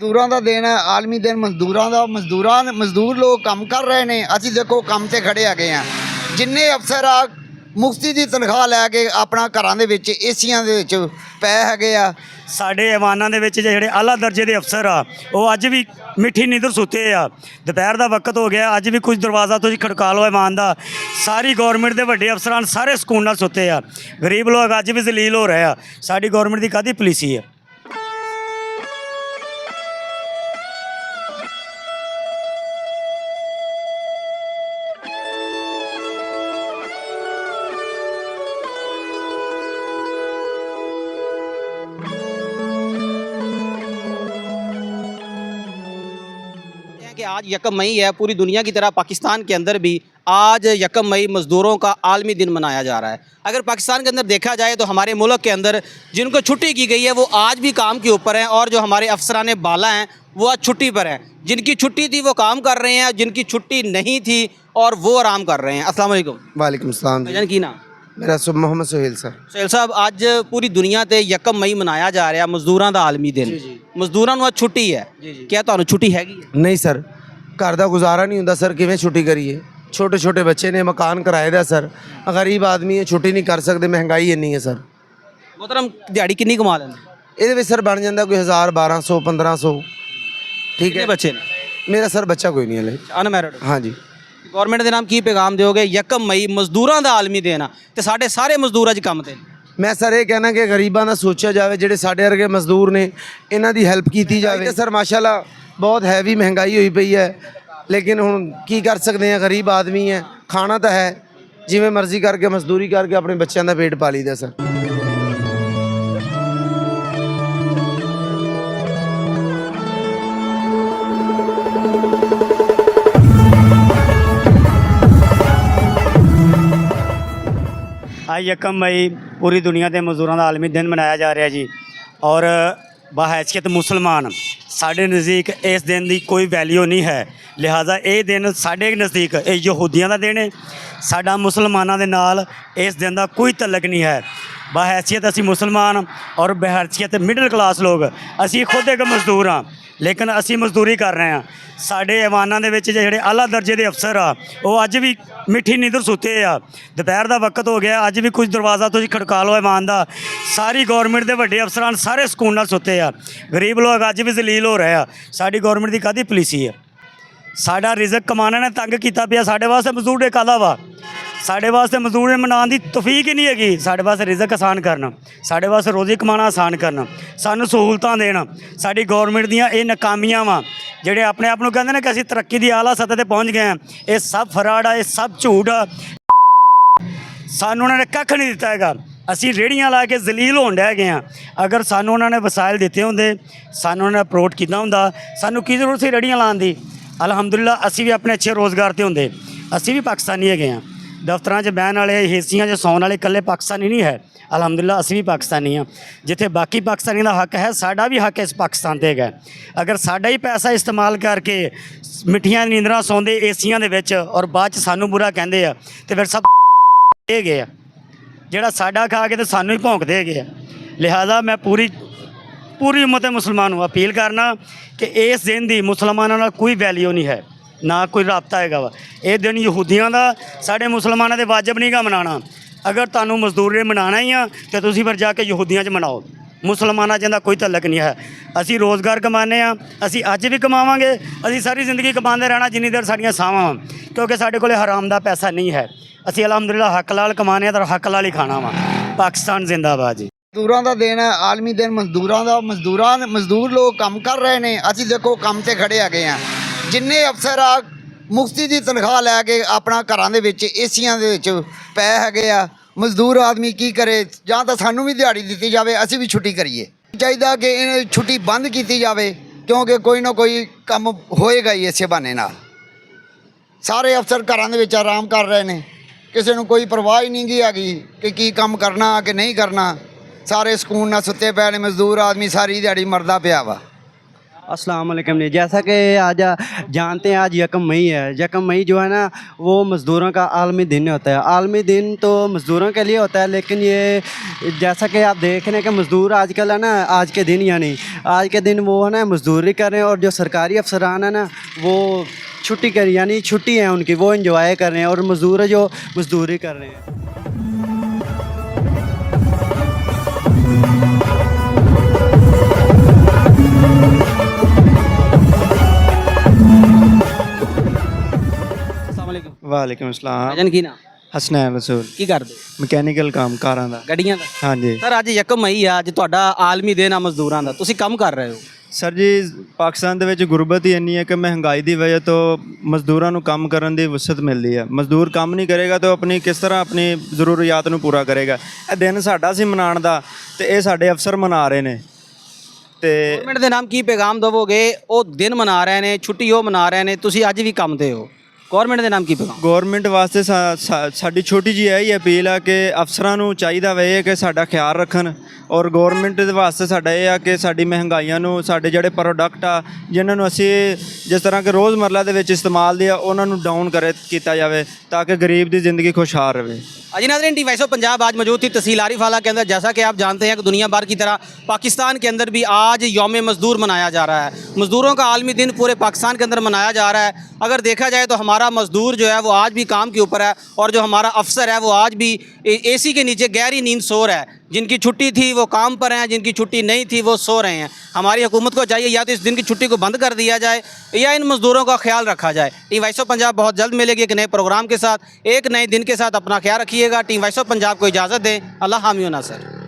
ਮਜ਼ਦੂਰਾਂ ਦਾ ਦਿਨ ਹੈ, ਆਲਮੀ ਦਿਨ ਮਜ਼ਦੂਰਾਂ ਦਾ। ਮਜ਼ਦੂਰ ਲੋਕ ਕੰਮ ਕਰ ਰਹੇ ਨੇ। ਅਸੀਂ ਦੇਖੋ ਕੰਮ ਤੇ ਖੜੇ ਹੈਗੇ ਆ। ਜਿੰਨੇ ਅਫਸਰ ਆ ਮੁਫਤੀ ਦੀ ਤਨਖਾਹ ਲੈ ਕੇ ਆਪਣਾ ਘਰਾਂ ਦੇ ਵਿੱਚ ਏਸੀਆਂ ਦੇ ਵਿੱਚ ਪੈ ਹੈਗੇ ਆ। ਸਾਡੇ ਈਮਾਨਾਂ ਦੇ ਵਿੱਚ ਜਿਹੜੇ ਆਲਾ ਦਰਜੇ ਦੇ ਅਫਸਰ ਆ ਉਹ ਅੱਜ ਵੀ ਮਿੱਠੀ ਨੀਂਦਰ ਸੁੱਤੇ ਆ। ਦੁਪਹਿਰ ਦਾ ਵਕਤ ਹੋ ਗਿਆ, ਅੱਜ ਵੀ ਕੁਝ ਦਰਵਾਜ਼ਾ ਤੁਸੀਂ ਖੜਕਾ ਲਓ ਈਮਾਨ ਦਾ। ਸਾਰੀ ਗੌਰਮੈਂਟ ਦੇ ਵੱਡੇ ਅਫਸਰਾਂ ਸਾਰੇ ਸਕੂਨ ਨਾਲ ਸੁੱਤੇ ਆ। ਗਰੀਬ ਲੋਕ ਅੱਜ ਵੀ ਜ਼ਲੀਲ ਹੋ ਰਹੇ ਆ। ਸਾਡੀ ਗੌਰਮੈਂਟ ਦੀ ਕਾਹਦੀ ਪਾਲਿਸੀ ਆ? कि आज 1 मई है। पूरी दुनिया की तरह पाकिस्तान के अंदर भी आज 1 मई मज़दूरों का आलमी दिन मनाया जा रहा है। अगर पाकिस्तान के अंदर देखा जाए तो हमारे मुल्क के अंदर जिनको छुट्टी की गई है वो आज भी काम के ऊपर हैं, और जो हमारे अफसरान बाला हैं वो आज छुट्टी पर हैं। जिनकी छुट्टी थी वो काम कर रहे हैं, जिनकी छुट्टी नहीं थी और वो आराम कर रहे हैं। अस्सलाम वालेकुम। वालेकुम सलाम। भजन की नाम मेरा सुब मोहम्मद सोहेल सर। सोहेल साहब, ਅੱਜ ਪੂਰੀ ਦੁਨੀਆ ਤੇ 1 ਮਈ ਮਨਾਇਆ ਜਾ ਰਿਹਾ ਮਜ਼ਦੂਰਾਂ ਦਾ ਆਲਮੀ ਦਿਨ। ਮਜ਼ਦੂਰਾਂ ਨੂੰ ਅੱਜ ਛੁੱਟੀ ਹੈ। क्या ਤੁਹਾਨੂੰ ਛੁੱਟੀ ਹੈਗੀ ਹੈ? नहीं सर, घर का गुजारा नहीं होता सर। किवें छुट्टी करिए? छोटे छोटे बच्चे ने मकान कराए दा सर। गरीब आदमी है, छुट्टी नहीं कर सकते, महंगाई इन्नी है सर। मोहतरम, दिहाड़ी कितनी कमा लेंगे? ये सर बन जाता कोई 1000 1200 1500। ठीक कितने है। बच्चे ने? मेरा सर बच्चा कोई नहीं है। ਅਨਮੈਰਿਡ? हाँ जी। ਗਵਰਨਮੈਂਟ ਦੇ ਨਾਮ ਕੀ ਪੈਗਾਮ ਦਿਓਗੇ? 1 ਮਈ ਮਜ਼ਦੂਰਾਂ ਦਾ ਆਲਮੀ ਦਿਨ ਆ ਤੇ ਸਾਡੇ ਸਾਰੇ ਮਜ਼ਦੂਰ ਅੱਜ ਕੰਮ ਤੇ ਨੇ। मैं सर ये कहना कि गरीबों का सोचा जाए, जेडे साडे वर्गे मजदूर ने इन्हां दी हेल्प की जाए। सर माशाल्लाह बहुत हैवी महंगाई हुई पई है, लेकिन हुण की कर सकते हैं, गरीब आदमी है, खाना तो है जिवें मर्जी करके मजदूरी करके अपने बच्चों का पेट पाली दा सर। ਅੱਜ 1 ਮਈ ਪੂਰੀ ਦੁਨੀਆ ਦੇ ਮਜ਼ਦੂਰਾਂ ਦਾ ਆਲਮੀ ਦਿਨ ਮਨਾਇਆ ਜਾ ਰਿਹਾ ਜੀ। ਔਰ ਬਹੈਸੀਅਤ ਮੁਸਲਮਾਨ ਸਾਡੇ ਨਜ਼ਦੀਕ ਇਸ ਦਿਨ ਦੀ ਕੋਈ ਵੈਲਿਊ ਨਹੀਂ ਹੈ। ਲਿਹਾਜ਼ਾ ਇਹ ਦਿਨ ਸਾਡੇ ਨਜ਼ਦੀਕ ਇਹ ਯਹੂਦੀਆਂ ਦਾ ਦਿਨ ਹੈ। ਸਾਡਾ ਮੁਸਲਮਾਨਾਂ ਦੇ ਨਾਲ ਇਸ ਦਿਨ ਦਾ ਕੋਈ ਤਲਕ ਨਹੀਂ ਹੈ। ਬਹੈਸੀਅਤ ਅਸੀਂ ਮੁਸਲਮਾਨ ਔਰ ਬਹੈਸੀਅਤ ਮਿਡਲ ਕਲਾਸ ਲੋਕ ਅਸੀਂ ਖੁਦ ਇੱਕ ਮਜ਼ਦੂਰ ਹਾਂ, ਲੇਕਿਨ ਅਸੀਂ ਮਜ਼ਦੂਰੀ ਕਰ ਰਹੇ ਹਾਂ। ਸਾਡੇ ਈਮਾਨਾਂ ਦੇ ਵਿੱਚ ਜਿਹੜੇ ਆਲਾ ਦਰਜੇ ਦੇ ਅਫਸਰ ਆ ਉਹ ਅੱਜ ਵੀ ਮਿੱਠੀ ਨੀਂਦਰ ਸੁੱਤੇ ਆ। ਦੁਪਹਿਰ ਦਾ ਵਕਤ ਹੋ ਗਿਆ, ਅੱਜ ਵੀ ਕੁਝ ਦਰਵਾਜ਼ਾ ਤੁਸੀਂ ਖੜਕਾ ਲਓ ਈਮਾਨ ਦਾ। ਸਾਰੀ ਗੌਰਮੈਂਟ ਦੇ ਵੱਡੇ ਅਫਸਰਾਂ ਸਾਰੇ ਸਕੂਨ ਨਾਲ ਸੁੱਤੇ ਆ। ਗਰੀਬ ਲੋਕ ਅੱਜ ਵੀ ਜ਼ਲੀਲ ਹੋ ਰਹੇ ਆ। ਸਾਡੀ ਗੌਰਮੈਂਟ ਦੀ ਕਾਹਦੀ ਪਾਲਿਸੀ ਆ? ਸਾਡਾ ਰਿਜ਼ਕ ਕਮਾਉਣਾ ਨੇ ਤੰਗ ਕੀਤਾ ਪਿਆ। ਸਾਡੇ ਵਾਸਤੇ ਮਜ਼ਦੂਰ ਡੇ ਕਾਹਦਾ ਵਾ? ਸਾਡੇ ਵਾਸਤੇ ਮਜ਼ਦੂਰ ਮਨਾਉਣ ਦੀ ਤੌਫੀਕ ਹੀ ਨਹੀਂ ਹੈਗੀ। ਸਾਡੇ ਵਾਸਤੇ ਰਿਜ਼ਕ ਆਸਾਨ ਕਰਨਾ, ਸਾਡੇ ਵਾਸਤੇ ਰੋਜ਼ੀ ਕਮਾਉਣਾ ਆਸਾਨ ਕਰਨਾ, ਸਾਨੂੰ ਸਹੂਲਤਾਂ ਦੇਣਾ। ਸਾਡੀ ਗੌਰਮੈਂਟ ਦੀਆਂ ਇਹ ਨਾਕਾਮੀਆਂ ਵਾ। ਜਿਹੜੇ ਆਪਣੇ ਆਪ ਨੂੰ ਕਹਿੰਦੇ ਨੇ ਕਿ ਅਸੀਂ ਤਰੱਕੀ ਦੀ ਆਲਾ ਸਤਹ ਤੇ ਪਹੁੰਚ ਗਏ ਹਾਂ, ਇਹ ਸਭ ਫਰਾਡ ਆ, ਇਹ ਸਭ ਝੂਠ ਆ। ਸਾਨੂੰ ਉਹਨਾਂ ਨੇ ਕੱਖ ਨਹੀਂ ਦਿੱਤਾ ਹੈਗਾ। ਅਸੀਂ ਰੇਹੜੀਆਂ ਲਾ ਕੇ ਜ਼ਲੀਲ ਹੋਣ ਡਹਿ ਗਏ ਹਾਂ। ਅਗਰ ਸਾਨੂੰ ਉਹਨਾਂ ਨੇ ਵਸਾਇਲ ਦਿੱਤੇ ਹੁੰਦੇ, ਸਾਨੂੰ ਉਹਨਾਂ ਨੇ ਅਪਰੋਚ ਕੀਤਾ ਹੁੰਦਾ, ਸਾਨੂੰ ਕੀ ਜ਼ਰੂਰਤ ਸੀ ਰੇਹੜੀਆਂ ਲਾਉਣ ਦੀ? ਅਲਹਮਦੁਲਿਲਾ ਅਸੀਂ ਵੀ ਆਪਣੇ ਅੱਛੇ ਰੋਜ਼ਗਾਰ 'ਤੇ ਹੁੰਦੇ। ਅਸੀਂ ਵੀ ਪਾਕਿਸਤਾਨੀ ਹੈਗੇ ਹਾਂ। ਦਫ਼ਤਰਾਂ 'ਚ ਬਹਿਣ ਵਾਲੇ, ਏਸੀਆਂ 'ਚ ਸੌਣ ਵਾਲੇ ਇਕੱਲੇ ਪਾਕਿਸਤਾਨੀ ਨਹੀਂ ਹੈ। ਅਲਹਮਦੁਲਿਲਾ ਅਸੀਂ ਵੀ ਪਾਕਿਸਤਾਨੀ ਹਾਂ। ਜਿੱਥੇ ਬਾਕੀ ਪਾਕਿਸਤਾਨੀ ਦਾ ਹੱਕ ਹੈ, ਸਾਡਾ ਵੀ ਹੱਕ ਇਸ ਪਾਕਿਸਤਾਨ 'ਤੇ ਹੈਗਾ। ਅਗਰ ਸਾਡਾ ਹੀ ਪੈਸਾ ਇਸਤੇਮਾਲ ਕਰਕੇ ਮਿੱਠੀਆਂ ਨੀਂਦਰਾਂ ਸੌਂਦੇ ਏਸੀਆਂ ਦੇ ਵਿੱਚ ਔਰ ਬਾਅਦ 'ਚ ਸਾਨੂੰ ਬੁਰਾ ਕਹਿੰਦੇ ਆ, ਤੇ ਫਿਰ ਸਭ ਇਹ ਗਏ ਆ ਜਿਹੜਾ ਸਾਡਾ ਖਾ ਕੇ ਤੇ ਸਾਨੂੰ ਹੀ ਭੌਂਕਦੇ ਹੈਗੇ ਆ। ਲਿਹਾਜ਼ਾ ਮੈਂ ਪੂਰੀ ਉਮਤ ਮੁਸਲਮਾਨ ਨੂੰ ਅਪੀਲ ਕਰਨਾ ਕਿ ਇਸ ਦਿਨ ਦੀ ਮੁਸਲਮਾਨਾਂ ਨਾਲ ਕੋਈ ਵੈਲਿਊ ਨਹੀਂ ਹੈ, ਨਾ ਕੋਈ ਰਾਬਤਾ ਹੈਗਾ ਵਾ। ਇਹ ਦਿਨ ਯਹੂਦੀਆਂ ਦਾ, ਸਾਡੇ ਮੁਸਲਮਾਨਾਂ ਦੇ ਵਾਜਬ ਨਹੀਂ ਗਾ ਮਨਾਉਣਾ। ਅਗਰ ਤੁਹਾਨੂੰ ਮਜ਼ਦੂਰ ਨੇ ਮਨਾਉਣਾ ਹੀ ਆ ਤਾਂ ਤੁਸੀਂ ਫਿਰ ਜਾ ਕੇ ਯਹੂਦੀਆਂ 'ਚ ਮਨਾਓ। ਮੁਸਲਮਾਨਾਂ 'ਚ ਇਹਦਾ ਕੋਈ ਤਲਕ ਨਹੀਂ ਹੈ। ਅਸੀਂ ਰੋਜ਼ਗਾਰ ਕਮਾਉਂਦੇ ਹਾਂ, ਅਸੀਂ ਅੱਜ ਵੀ ਕਮਾਵਾਂਗੇ, ਅਸੀਂ ਸਾਰੀ ਜ਼ਿੰਦਗੀ ਕਮਾਉਂਦੇ ਰਹਿਣਾ ਜਿੰਨੀ ਦੇਰ ਸਾਡੀਆਂ ਸਾਵਾਂ, ਕਿਉਂਕਿ ਸਾਡੇ ਕੋਲ ਹਰਾਮ ਦਾ ਪੈਸਾ ਨਹੀਂ ਹੈ। ਅਸੀਂ ਅਲਹਮਦੁਲਿਲਾ ਹੱਕ ਲਾਲ ਕਮਾਉਂਦੇ ਹਾਂ ਤਾਂ ਹੱਕ ਲਾਲ ਹੀ ਖਾਣਾ ਵਾ। ਪਾਕਿਸਤਾਨ ਜ਼ਿੰਦਾਬਾਦ ਜੀ। ਮਜ਼ਦੂਰਾਂ ਦਾ ਦਿਨ ਹੈ, ਆਲਮੀ ਦਿਨ ਮਜ਼ਦੂਰਾਂ ਦਾ। ਮਜ਼ਦੂਰ ਲੋਕ ਕੰਮ ਕਰ ਰਹੇ ਨੇ। ਅਸੀਂ ਦੇਖੋ ਕੰਮ ਤੇ ਖੜੇ ਹੈਗੇ ਆ। ਜਿੰਨੇ ਅਫਸਰ ਆ ਮੁਫਤੀ ਦੀ ਤਨਖਾਹ ਲੈ ਕੇ ਆਪਣਾ ਘਰਾਂ ਦੇ ਵਿੱਚ ਏਸੀਆਂ ਦੇ ਵਿੱਚ ਪੈ ਹੈਗੇ ਆ। ਮਜ਼ਦੂਰ ਆਦਮੀ ਕੀ ਕਰੇ? ਜਾਂ ਤਾਂ ਸਾਨੂੰ ਵੀ ਦਿਹਾੜੀ ਦਿੱਤੀ ਜਾਵੇ, ਅਸੀਂ ਵੀ ਛੁੱਟੀ ਕਰੀਏ। ਚਾਹੀਦਾ ਕਿ ਇਹ ਛੁੱਟੀ ਬੰਦ ਕੀਤੀ ਜਾਵੇ, ਕਿਉਂਕਿ ਕੋਈ ਨਾ ਕੋਈ ਕੰਮ ਹੋਏਗਾ ਹੀ ਇਸੇ ਬਹਾਨੇ ਨਾਲ। ਸਾਰੇ ਅਫਸਰ ਘਰਾਂ ਦੇ ਵਿੱਚ ਆਰਾਮ ਕਰ ਰਹੇ ਨੇ, ਕਿਸੇ ਨੂੰ ਕੋਈ ਪਰਵਾਹ ਹੀ ਨਹੀਂ ਗੀ ਹੈਗੀ ਕਿ ਕੀ ਕੰਮ ਕਰਨਾ ਕਿ ਨਹੀਂ ਕਰਨਾ। ਸਾਰੇ ਸਕੂਨ ਨਾਲ ਸੁੱਤੇ ਪਏ ਨੇ। ਮਜ਼ਦੂਰ ਆਦਮੀ ਸਾਰੀ ਦਿਹਾੜੀ ਮਰਦਾ ਪਿਆ ਵਾ। अस्सलाम वालेकुम जी। जैसा कि आज जानते हैं आज 1 मई है। 1 मई जो है ना वो मज़दूरों का आलमी दिन होता है। आलमी दिन तो मज़दूरों के लिए होता है, लेकिन ये जैसा कि आप देख रहे हैं कि मज़दूर आजकल है ना, आज के दिन यानी आज के दिन वो है ना मज़दूरी कर रहे हैं, और जो सरकारी अफसरान है ना वो छुट्टी कर यानी छुट्टी है उनकी, वो इंजॉय कर रहे हैं, और मज़दूर है जो मज़दूरी कर रहे हैं। ਵਾਲੇਕੁਮ ਅਸਲਾਮ। ਭਾਜਨ ਕੀ ਨਾ ਹਸਨੈਨ ਰਸੂਲ, ਕੀ ਕਰਦੇ ਮਕੈਨੀਕਲ ਕੰਮ ਕਾਰਾਂ ਦਾ। ਗੱਡੀਆਂ ਦਾ? ਹਾਂਜੀ ਸਰ ਅੱਜ 1 ਮਈ ਆ, ਅੱਜ ਤੁਹਾਡਾ ਆਲਮੀ ਦਿਨ ਆ ਮਜ਼ਦੂਰਾਂ ਦਾ, ਤੁਸੀਂ ਕੰਮ ਕਰ ਰਹੇ ਹੋ। ਸਰ ਜੀ, ਪਾਕਿਸਤਾਨ ਦੇ ਵਿੱਚ ਗੁਰਬਤ ਹੀ ਇੰਨੀ ਹੈ ਕਿ ਮਹਿੰਗਾਈ ਦੀ ਵਜ੍ਹਾ ਤੋਂ ਮਜ਼ਦੂਰਾਂ ਨੂੰ ਕੰਮ ਕਰਨ ਦੀ ਵਸਤ ਮਿਲਦੀ ਹੈ। ਮਜ਼ਦੂਰ ਕੰਮ ਨਹੀਂ ਕਰੇਗਾ ਤਾਂ ਉਹ ਆਪਣੀ ਕਿਸ ਤਰ੍ਹਾਂ ਆਪਣੀ ਜ਼ਰੂਰੀਆਤ ਨੂੰ ਪੂਰਾ ਕਰੇਗਾ। ਇਹ ਦਿਨ ਸਾਡਾ ਸੀ ਮਨਾਉਣ ਦਾ, ਤੇ ਇਹ ਸਾਡੇ ਅਫਸਰ ਮਨਾ ਰਹੇ ਨੇ। ਤੇ ਗਵਰਨਮੈਂਟ ਦੇ ਨਾਮ ਕੀ ਪੈਗਾਮ ਦਵੋਗੇ? ਉਹ ਦਿਨ ਮਨਾ ਰਹੇ ਨੇ, ਛੁੱਟੀ ਉਹ ਮਨਾ ਰਹੇ ਨੇ, ਤੁਸੀਂ ਅੱਜ ਵੀ ਕੰਮ ਤੇ ਹੋ, ਗਵਰਨਮੈਂਟ ਦੇ ਨਾਮ ਕੀ ਪੈਗਾਮ? ਗੌਰਮੈਂਟ ਵਾਸਤੇ ਸਾਡੀ ਛੋਟੀ ਜਿਹੀ ਇਹ ਹੀ ਅਪੀਲ ਆ ਕਿ ਅਫਸਰਾਂ ਨੂੰ ਚਾਹੀਦਾ ਵੇ ਕਿ ਸਾਡਾ ਖਿਆਲ ਰੱਖਣ, ਔਰ ਗੌਰਮੈਂਟ ਦੇ ਵਾਸਤੇ ਸਾਡਾ ਇਹ ਆ ਕਿ ਸਾਡੀ ਮਹਿੰਗਾਈਆਂ ਨੂੰ, ਸਾਡੇ ਜਿਹੜੇ ਪ੍ਰੋਡਕਟ ਆ ਜਿਨ੍ਹਾਂ ਨੂੰ ਅਸੀਂ ਜਿਸ ਤਰ੍ਹਾਂ ਕਿ ਰੋਜ਼ਮਰਰਾ ਦੇ ਵਿੱਚ ਇਸਤੇਮਾਲ ਦੇ ਆ, ਉਹਨਾਂ ਨੂੰ ਡਾਊਨ ਕੀਤਾ ਜਾਵੇ ਤਾਂ ਕਿ ਗਰੀਬ ਦੀ ਜ਼ਿੰਦਗੀ खुशहाल रहे। अजी नाज़रीन, टी वाइस ऑफ पंजाब आज मौजूद थी तहसील आरिफ वाला के अंदर। जैसा कि आप जानते हैं कि दुनिया भर की तरह पाकिस्तान के अंदर भी आज यौम मज़दूर मनाया जा रहा है। मज़दूरों का आलमी दिन पूरे पाकिस्तान के अंदर मनाया जा रहा है। अगर देखा जाए तो हमारा मज़दूर जो है वो आज भी काम के ऊपर है, और जो हमारा अफसर है वो आज भी AC के नीचे गहरी नींद सो रहा है। जिनकी छुट्टी थी वो काम पर हैं, जिनकी छुट्टी नहीं थी वो सो रहे हैं। हमारी हुकूमत को चाहिए या तो इस दिन की छुट्टी को बंद कर दिया जाए या इन मज़दूरों का ख्याल रखा जाए। टी वाइस ऑफ पंजाब बहुत जल्द मिलेगी एक नए प्रोग्राम के साथ, एक नए दिन के साथ। अपना ख्याल रखिएगा। टी वाइस ऑफ पंजाब को इजाज़त दें। अल्लाह हामी व नासर।